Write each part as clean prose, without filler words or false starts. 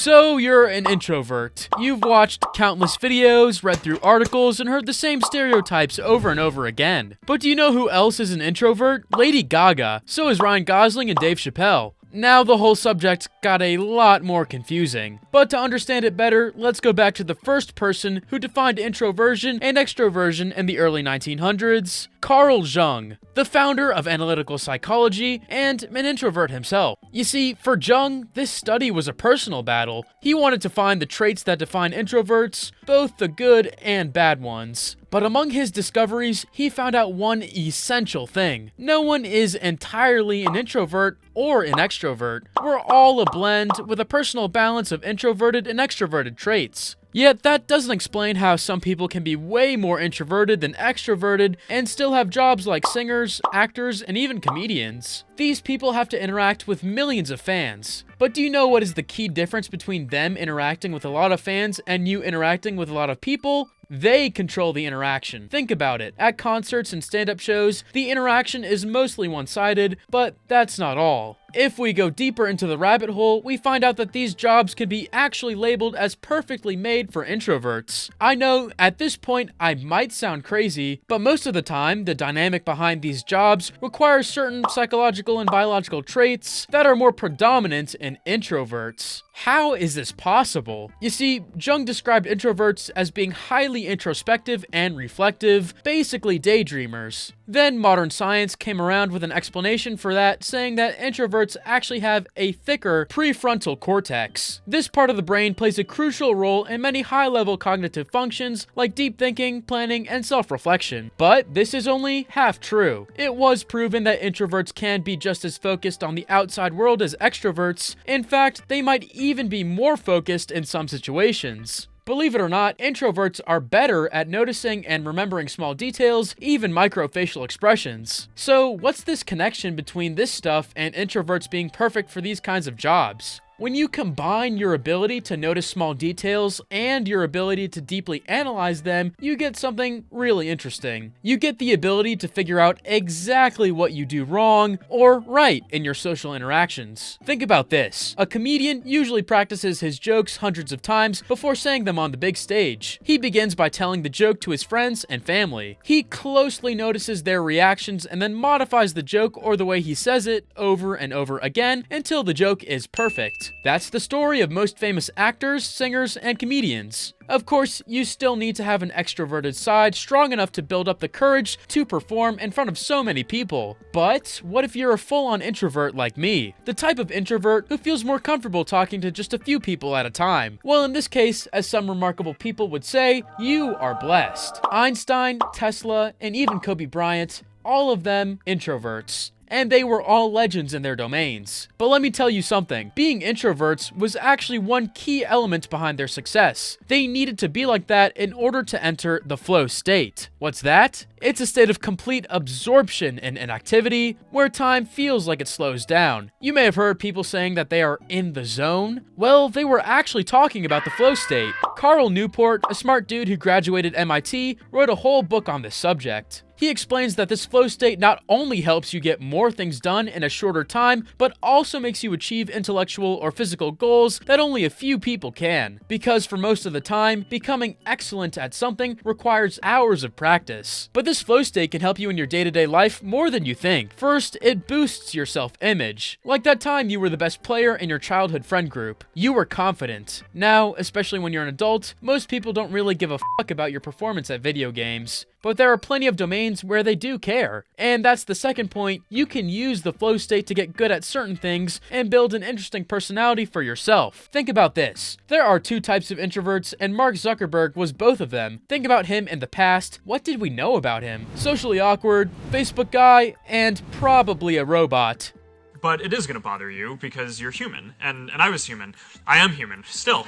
So you're an introvert. You've watched countless videos, read through articles, and heard the same stereotypes over and over again. But do you know who else is an introvert? Lady Gaga. So is Ryan Gosling and Dave Chappelle. Now the whole subject got a lot more confusing. But to understand it better, let's go back to the first person who defined introversion and extroversion in the early 1900s, Carl Jung, the founder of analytical psychology and an introvert himself. You see, for Jung, this study was a personal battle. He wanted to find the traits that define introverts, both the good and bad ones. But among his discoveries, he found out one essential thing. No one is entirely an introvert or an extrovert. We're all a blend with a personal balance of introverted and extroverted traits. Yet that doesn't explain how some people can be way more introverted than extroverted and still have jobs like singers, actors, and even comedians. These people have to interact with millions of fans. But do you know what is the key difference between them interacting with a lot of fans and you interacting with a lot of people? They control the interaction. Think about it. At concerts and stand-up shows, the interaction is mostly one-sided, but that's not all. If we go deeper into the rabbit hole, we find out that these jobs can be actually labeled as perfectly made for introverts. I know, at this point, I might sound crazy, but most of the time, the dynamic behind these jobs requires certain psychological and biological traits that are more predominant in introverts. How is this possible? You see, Jung described introverts as being highly introspective and reflective, basically daydreamers. Then modern science came around with an explanation for that, saying that introverts actually have a thicker prefrontal cortex. This part of the brain plays a crucial role in many high-level cognitive functions like deep thinking, planning, and self-reflection. But this is only half true. It was proven that introverts can be just as focused on the outside world as extroverts. In fact, they might even be more focused in some situations. Believe it or not, introverts are better at noticing and remembering small details, even microfacial expressions. So what's this connection between this stuff and introverts being perfect for these kinds of jobs? When you combine your ability to notice small details and your ability to deeply analyze them, you get something really interesting. You get the ability to figure out exactly what you do wrong or right in your social interactions. Think about this. A comedian usually practices his jokes hundreds of times before saying them on the big stage. He begins by telling the joke to his friends and family. He closely notices their reactions and then modifies the joke or the way he says it over and over again until the joke is perfect. That's the story of most famous actors, singers, and comedians. Of course, you still need to have an extroverted side strong enough to build up the courage to perform in front of so many people. But what if you're a full-on introvert like me? The type of introvert who feels more comfortable talking to just a few people at a time. Well, in this case, as some remarkable people would say, you are blessed. Einstein, Tesla, and even Kobe Bryant, all of them introverts. And they were all legends in their domains. But let me tell you something, being introverts was actually one key element behind their success. They needed to be like that in order to enter the flow state. What's that? It's a state of complete absorption in an activity where time feels like it slows down. You may have heard people saying that they are in the zone. Well, they were actually talking about the flow state. Carl Newport, a smart dude who graduated MIT, wrote a whole book on this subject. He explains that this flow state not only helps you get more things done in a shorter time, but also makes you achieve intellectual or physical goals that only a few people can. Because for most of the time, becoming excellent at something requires hours of practice. But this flow state can help you in your day-to-day life more than you think. First, it boosts your self-image. Like that time you were the best player in your childhood friend group. You were confident. Now, especially when you're an adult, most people don't really give a fuck about your performance at video games. But there are plenty of domains where they do care. And that's the second point. You can use the flow state to get good at certain things and build an interesting personality for yourself. Think about this. There are two types of introverts, and Mark Zuckerberg was both of them. Think about him in the past. What did we know about him? Socially awkward, Facebook guy, and probably a robot. But it is going to bother you because you're human, and I was human. I am human, still.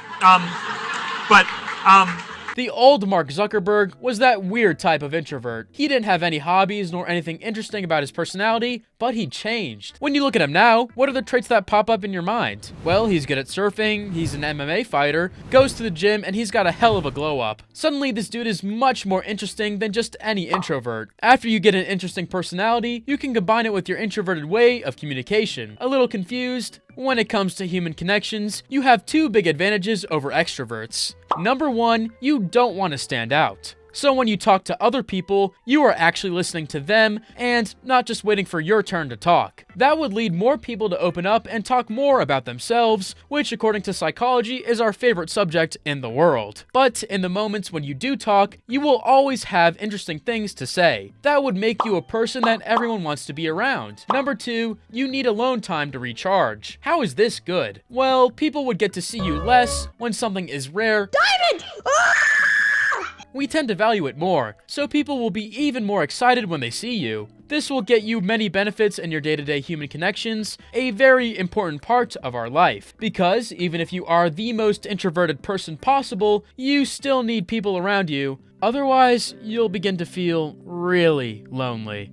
The old Mark Zuckerberg was that weird type of introvert. He didn't have any hobbies nor anything interesting about his personality, but he changed. When you look at him now, what are the traits that pop up in your mind? Well, he's good at surfing, he's an MMA fighter, goes to the gym, and he's got a hell of a glow up. Suddenly, this dude is much more interesting than just any introvert. After you get an interesting personality, you can combine it with your introverted way of communication. A little confused? When it comes to human connections, you have two big advantages over extroverts. Number one, you don't want to stand out. So when you talk to other people, you are actually listening to them and not just waiting for your turn to talk. That would lead more people to open up and talk more about themselves, which according to psychology is our favorite subject in the world. But in the moments when you do talk, you will always have interesting things to say. That would make you a person that everyone wants to be around. Number two, you need alone time to recharge. How is this good? Well, people would get to see you less when something is rare. Diamond! We tend to value it more, so people will be even more excited when they see you. This will get you many benefits in your day-to-day human connections, a very important part of our life. Because even if you are the most introverted person possible, you still need people around you. Otherwise, you'll begin to feel really lonely.